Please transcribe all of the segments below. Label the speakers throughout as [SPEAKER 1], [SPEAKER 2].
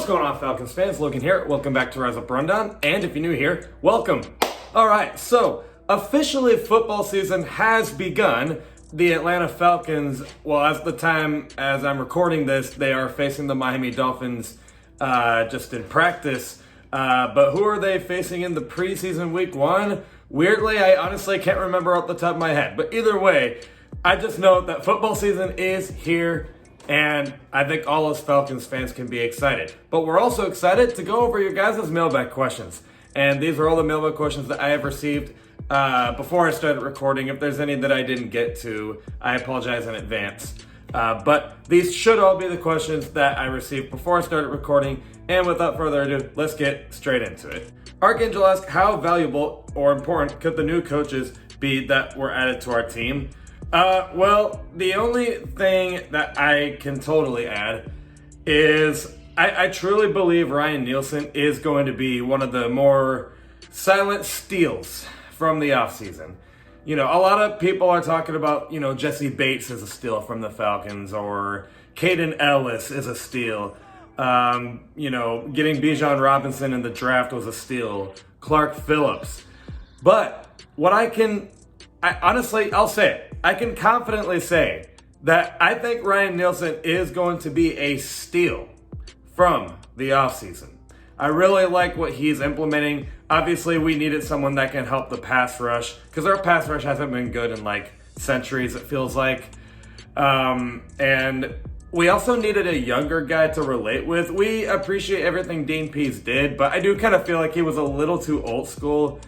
[SPEAKER 1] What's going on, Falcons fans? Logan here. Welcome back to Rise Up Rundown. And if you're new here, welcome. All right, so officially football season has begun. The Atlanta Falcons, well, as I'm recording this, they are facing the Miami Dolphins just in practice. But who are they facing in the preseason week one? Weirdly, I honestly can't remember off the top of my head. But either way, I just know that football season is here. And I think all us Falcons fans can be excited. But we're also excited to go over your guys' mailbag questions. And these are all the mailbag questions that I have received before I started recording. If there's any that I didn't get to, I apologize in advance. But these should all be the questions that I received before I started recording. And without further ado, let's get straight into it. Archangel asks, how valuable or important could the new coaches be that were added to our team? Well, the only thing that I can totally add is I truly believe Ryan Nielsen is going to be one of the more silent steals from the offseason. You know, a lot of people are talking about, Jesse Bates is a steal from the Falcons, or Caden Ellis is a steal. Getting Bijan Robinson in the draft was a steal. Clark Phillips. But what I'll say it. I can confidently say that I think Ryan Nielsen is going to be a steal from the offseason. I really like what he's implementing. Obviously, we needed someone that can help the pass rush because our pass rush hasn't been good in centuries, it feels like. And we also needed a younger guy to relate with. We appreciate everything Dean Pease did, but I do kind of feel like he was a little too old school.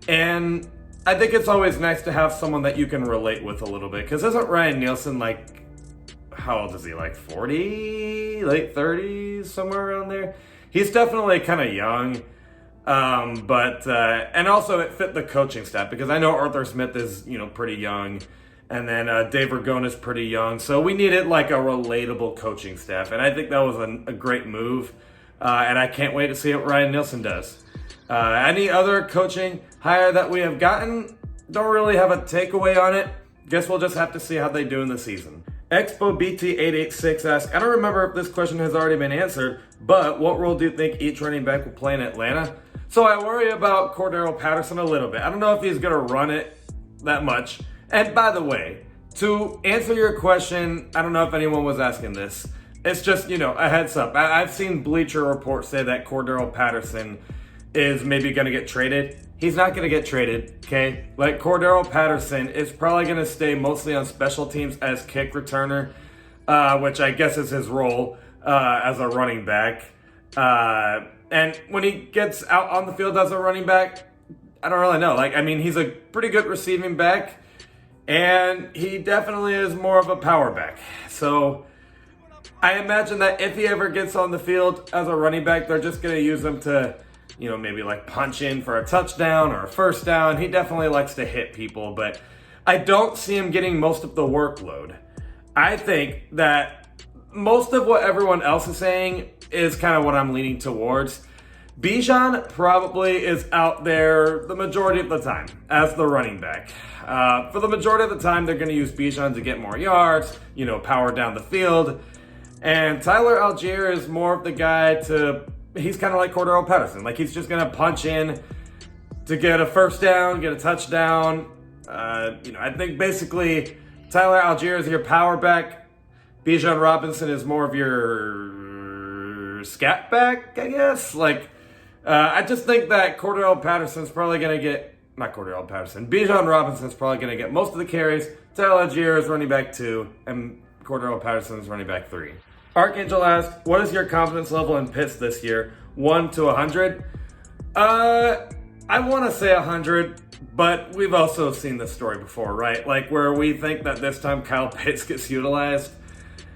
[SPEAKER 1] And I think it's always nice to have someone that you can relate with a little bit. Because isn't Ryan Nielsen how old is he? 40? Late 30s? Somewhere around there? He's definitely kind of young. And also it fit the coaching staff. Because I know Arthur Smith is, pretty young. And then Dave Ragone is pretty young. So we needed a relatable coaching staff. And I think that was a great move. And I can't wait to see what Ryan Nielsen does. Any other coaching hire that we have gotten, don't really have a takeaway on it. Guess we'll just have to see how they do in the season. ExpoBT886 asks, I don't remember if this question has already been answered, but what role do you think each running back will play in Atlanta? So I worry about Cordero Patterson a little bit. I don't know if he's going to run it that much. And by the way, to answer your question, I don't know if anyone was asking this. It's just, a heads up. I've seen Bleacher Report say that Cordero Patterson is maybe going to get traded. He's not going to get traded, okay? Cordero Patterson is probably going to stay mostly on special teams as kick returner, which I guess is his role as a running back. And when he gets out on the field as a running back, I don't really know. He's a pretty good receiving back, and he definitely is more of a power back. So I imagine that if he ever gets on the field as a running back, they're just going to use him to maybe punch in for a touchdown or a first down. He definitely likes to hit people, but I don't see him getting most of the workload. I think that most of what everyone else is saying is kind of what I'm leaning towards. Bijan probably is out there the majority of the time as the running back. For the majority of the time, they're going to use Bijan to get more yards, power down the field. And Tyler Algier is more of the guy he's kind of like Cordero Patterson. He's just going to punch in to get a first down, get a touchdown. I think basically Tyler Algier is your power back. Bijan Robinson is more of your scat back, I guess. I just think that Bijan Robinson's probably going to get most of the carries. Tyler Algier is running back 2, and Cordero Patterson is running back 3. Archangel asks, what is your confidence level in Pitts this year? 1 to 100? I want to say 100, but we've also seen this story before, right? Where we think that this time Kyle Pitts gets utilized.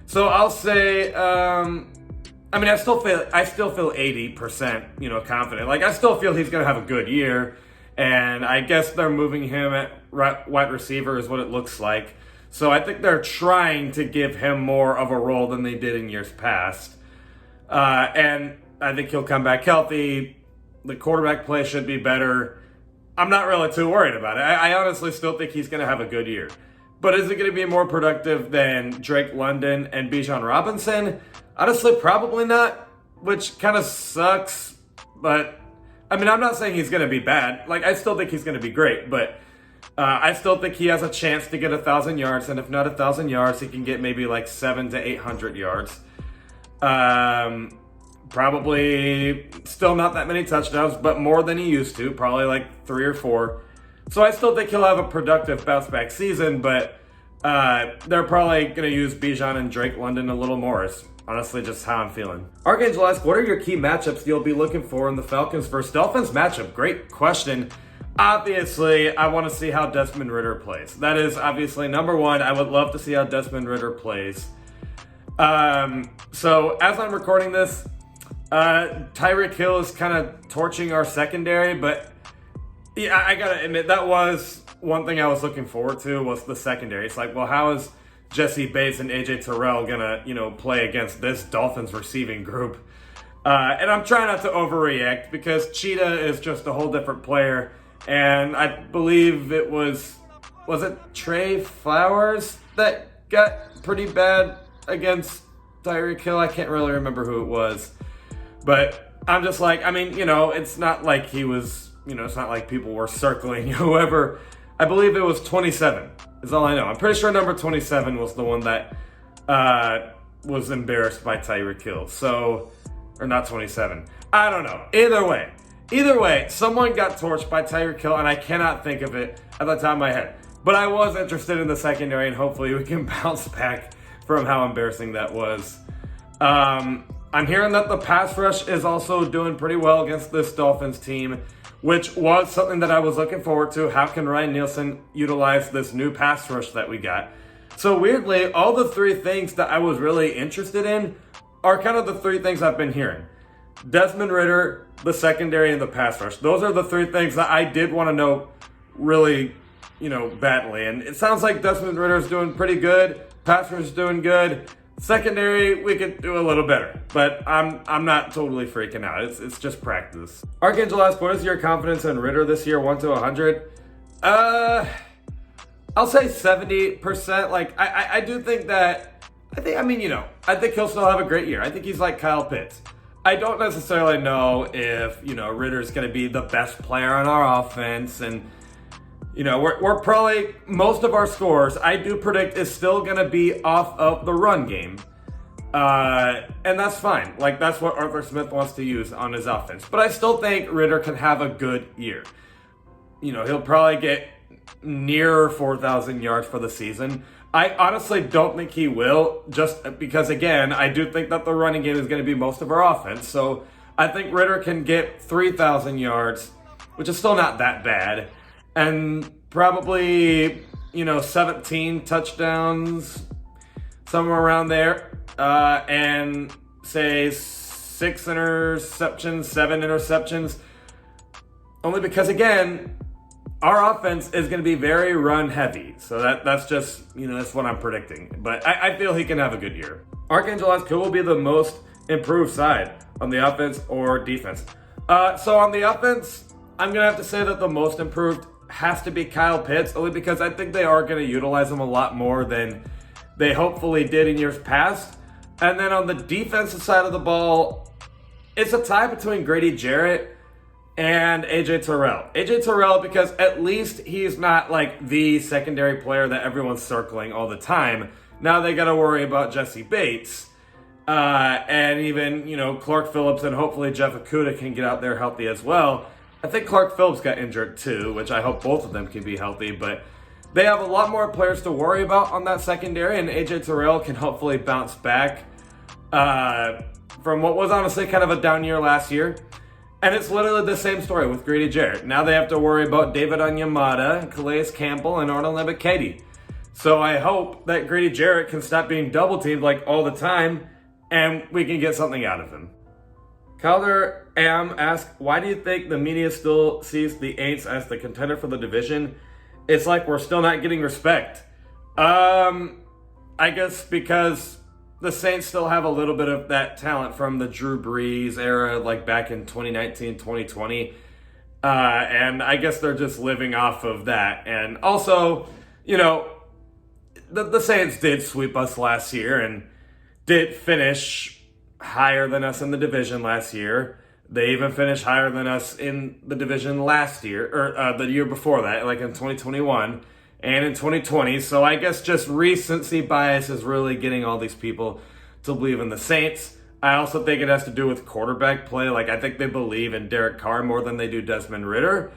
[SPEAKER 1] So I'll say, I still feel 80%, confident. I still feel he's going to have a good year, and I guess they're moving him at wide receiver is what it looks like. So I think they're trying to give him more of a role than they did in years past. And I think he'll come back healthy. The quarterback play should be better. I'm not really too worried about it. I honestly still think he's going to have a good year. But is it going to be more productive than Drake London and Bijan Robinson? Honestly, probably not. which kind of sucks, but I mean, I'm not saying he's going to be bad. Like, I still think he's going to be great, but I still think he has a chance to get 1,000 yards, and if not 1,000 yards, he can get maybe like 700 to 800 yards. Probably still not that many touchdowns, but more than he used to, probably like 3 or 4. So I still think he'll have a productive bounce back season, but they're probably going to use Bijan and Drake London a little more. It's honestly just how I'm feeling. Archangel asks, what are your key matchups you'll be looking for in the Falcons versus Dolphins matchup? Great question. Obviously, I want to see how Desmond Ridder plays. That is obviously number one. I would love to see how Desmond Ridder plays. So as I'm recording this, Tyreek Hill is kind of torching our secondary, but yeah, I gotta admit, that was one thing I was looking forward to, was the secondary. It's like, well, how is Jesse Bates and AJ Terrell gonna, play against this Dolphins receiving group? And I'm trying not to overreact because Cheetah is just a whole different player. And I believe it was it Trey Flowers that got pretty bad against Tyreek Hill? I can't really remember who it was. But I'm just like, I mean, it's not like he was, it's not like people were circling whoever. I believe it was 27 is all I know. I'm pretty sure number 27 was the one that was embarrassed by Tyreek Hill. So, or not 27. I don't know. Either way, someone got torched by Tyreek Hill, and I cannot think of it at the top of my head. But I was interested in the secondary, and hopefully we can bounce back from how embarrassing that was. I'm hearing that the pass rush is also doing pretty well against this Dolphins team, which was something that I was looking forward to. How can Ryan Nielsen utilize this new pass rush that we got? So weirdly, all the 3 things that I was really interested in are kind of the 3 things I've been hearing. Desmond Ridder, the secondary, and the pass rush. Those are the 3 things that I did want to know really, badly. And it sounds like Desmond Ridder's doing pretty good. Pass rush is doing good. Secondary, we could do a little better, but I'm not totally freaking out. It's just practice. Archangel asks, what is your confidence in Ridder this year, 1 to 100? I'll say 70%. Like, I do think that, I think he'll still have a great year. I think he's like Kyle Pitts. I don't necessarily know if, Ridder's going to be the best player on our offense, and we're probably, most of our scores, I do predict, is still going to be off of the run game. And that's fine. Like, that's what Arthur Smith wants to use on his offense. But I still think Ridder can have a good year. He'll probably get near 4,000 yards for the season. I honestly don't think he will, just because, again, I do think that the running game is going to be most of our offense. So I think Ridder can get 3,000 yards, which is still not that bad. And probably, 17 touchdowns, somewhere around there. And say 6 interceptions, 7 interceptions. Only because, again, our offense is going to be very run heavy. So that's just, that's what I'm predicting. But I feel he can have a good year. Archangel asks, who will be the most improved side on the offense or defense? So on the offense, I'm going to have to say that the most improved has to be Kyle Pitts, only because I think they are going to utilize him a lot more than they hopefully did in years past. And then on the defensive side of the ball, it's a tie between Grady Jarrett and AJ Terrell. AJ Terrell, because at least he's not like the secondary player that everyone's circling all the time. Now they got to worry about Jesse Bates. And even, Clark Phillips, and hopefully Jeff Okudah can get out there healthy as well. I think Clark Phillips got injured too, which I hope both of them can be healthy, but they have a lot more players to worry about on that secondary, and AJ Terrell can hopefully bounce back from what was honestly kind of a down year last year. And it's literally the same story with Grady Jarrett. Now they have to worry about David Onyemata, Calais Campbell, and Arnold Ebiketie. So I hope that Grady Jarrett can stop being double-teamed like all the time, and we can get something out of him. Calder Am asks, why do you think the media still sees the Aints as the contender for the division? It's like we're still not getting respect. I guess because the Saints still have a little bit of that talent from the Drew Brees era, like back in 2019, 2020. And I guess they're just living off of that. And also, the Saints did sweep us last year and did finish, higher than us in the division last year. They even finished higher than us in the division last year, or the year before that, like in 2021 and in 2020. So I guess just recency bias is really getting all these people to believe in the Saints. I also think it has to do with quarterback play. Like, I think they believe in Derek Carr more than they do Desmond Ridder.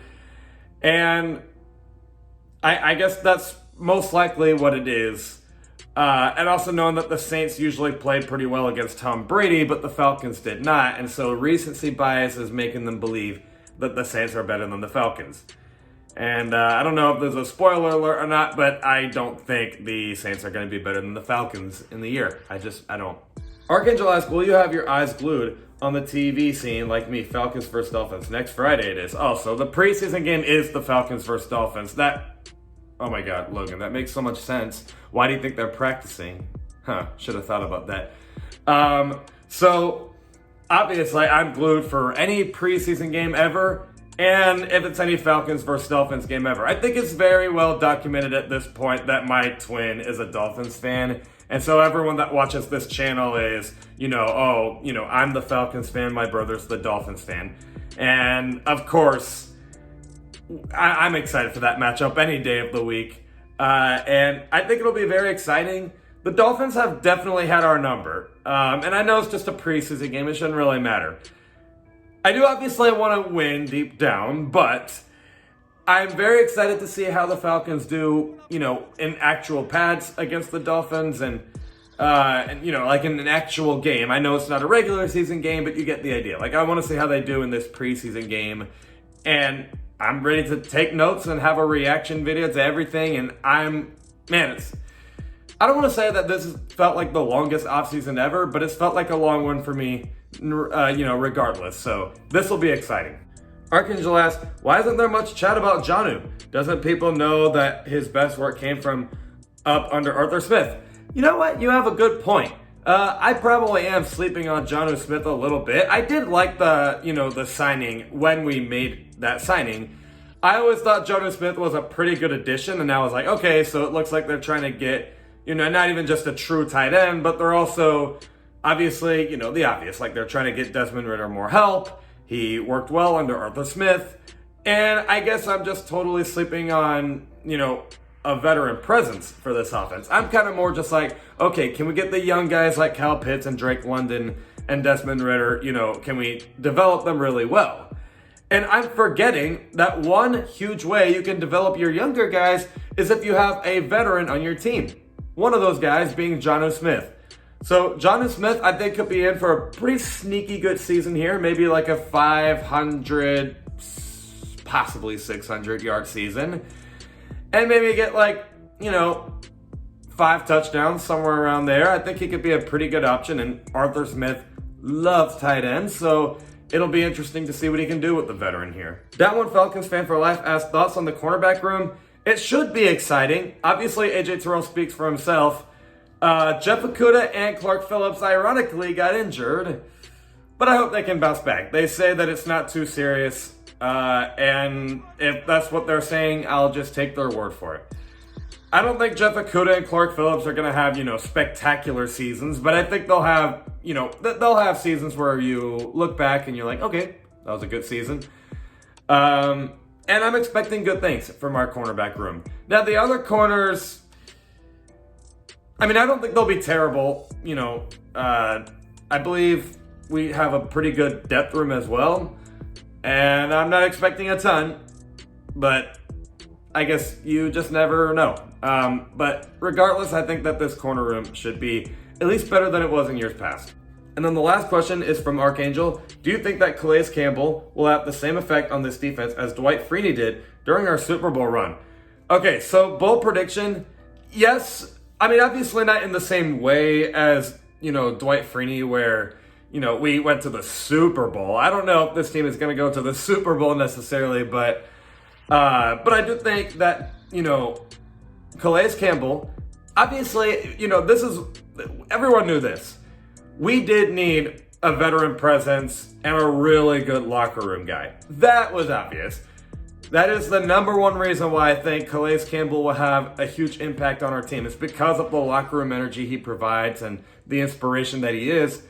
[SPEAKER 1] And I guess that's most likely what it is. And also knowing that the Saints usually played pretty well against Tom Brady, but the Falcons did not. And so recency bias is making them believe that the Saints are better than the Falcons. And I don't know if there's a spoiler alert or not, but I don't think the Saints are going to be better than the Falcons in the year. I don't. Archangel asks, will you have your eyes glued on the TV scene like me, Falcons versus Dolphins? Next Friday it is. Oh, so the preseason game is the Falcons versus Dolphins. Oh my God, Logan, that makes so much sense. Why do you think they're practicing? Should have thought about that. So, obviously, I'm glued for any preseason game ever, and if it's any Falcons versus Dolphins game ever. I think it's very well documented at this point that my twin is a Dolphins fan, and so everyone that watches this channel is, I'm the Falcons fan, my brother's the Dolphins fan. And, of course, I'm excited for that matchup any day of the week. And I think it'll be very exciting. The Dolphins have definitely had our number. And I know it's just a preseason game. It shouldn't really matter. I do obviously want to win deep down, but I'm very excited to see how the Falcons do, in actual pads against the Dolphins and like in an actual game. I know it's not a regular season game, but you get the idea. Like, I want to see how they do in this preseason game. And I'm ready to take notes and have a reaction video to everything. And I don't want to say that this has felt like the longest offseason ever, but it's felt like a long one for me, regardless. So this will be exciting. Archangel asks, why isn't there much chat about Jonnu? Doesn't people know that his best work came from up under Arthur Smith? You know what? You have a good point. I probably am sleeping on Jonnu Smith a little bit. I did like the signing when we made that signing. I always thought Jonnu Smith was a pretty good addition, and I was like, okay, so it looks like they're trying to get, not even just a true tight end, but they're also, obviously, the obvious. Like, they're trying to get Desmond Ridder more help. He worked well under Arthur Smith. And I guess I'm just totally sleeping on, a veteran presence for this offense. I'm kind of more just like, okay, can we get the young guys like Kyle Pitts and Drake London and Desmond Ridder, can we develop them really well? And I'm forgetting that one huge way you can develop your younger guys is if you have a veteran on your team. One of those guys being Jonnu Smith. So Jonnu Smith, I think, could be in for a pretty sneaky good season here. Maybe like a 500, possibly 600 yard season. And maybe get 5 touchdowns, somewhere around there. I think he could be a pretty good option. And Arthur Smith loves tight ends, so it'll be interesting to see what he can do with the veteran here. That one Falcons fan for life asked thoughts on the cornerback room. It should be exciting. Obviously, AJ Terrell speaks for himself. Jeff Okudah and Clark Phillips ironically got injured, but I hope they can bounce back. They say that it's not too serious, and if that's what they're saying, I'll just take their word for it. I don't think Jeff Okudah and Clark Phillips are going to have, spectacular seasons, but I think they'll have, they'll have seasons where you look back and you're like, okay, that was a good season. And I'm expecting good things from our cornerback room. Now, the other corners, I don't think they'll be terrible. I believe we have a pretty good depth room as well. And I'm not expecting a ton, but I guess you just never know. But regardless, I think that this corner room should be at least better than it was in years past. And then the last question is from Archangel. Do you think that Calais Campbell will have the same effect on this defense as Dwight Freeney did during our Super Bowl run? Okay, so bold prediction, yes. Obviously not in the same way as, Dwight Freeney where, we went to the Super Bowl. I don't know if this team is going to go to the Super Bowl necessarily, but I do think that, Calais Campbell, obviously, everyone knew this. We did need a veteran presence and a really good locker room guy. That was obvious. That is the number one reason why I think Calais Campbell will have a huge impact on our team. It's because of the locker room energy he provides and the inspiration that he is.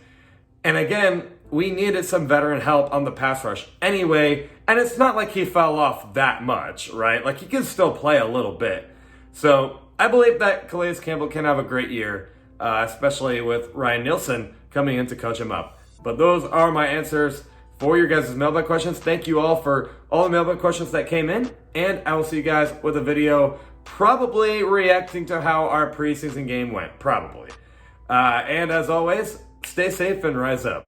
[SPEAKER 1] And again, we needed some veteran help on the pass rush anyway, and it's not like he fell off that much, right? Like, he can still play a little bit. So I believe that Calais Campbell can have a great year, especially with Ryan Nielsen coming in to coach him up. But those are my answers for your guys' mailbag questions. Thank you all for all the mailbag questions that came in, and I will see you guys with a video probably reacting to how our preseason game went, probably. And as always, stay safe and rise up.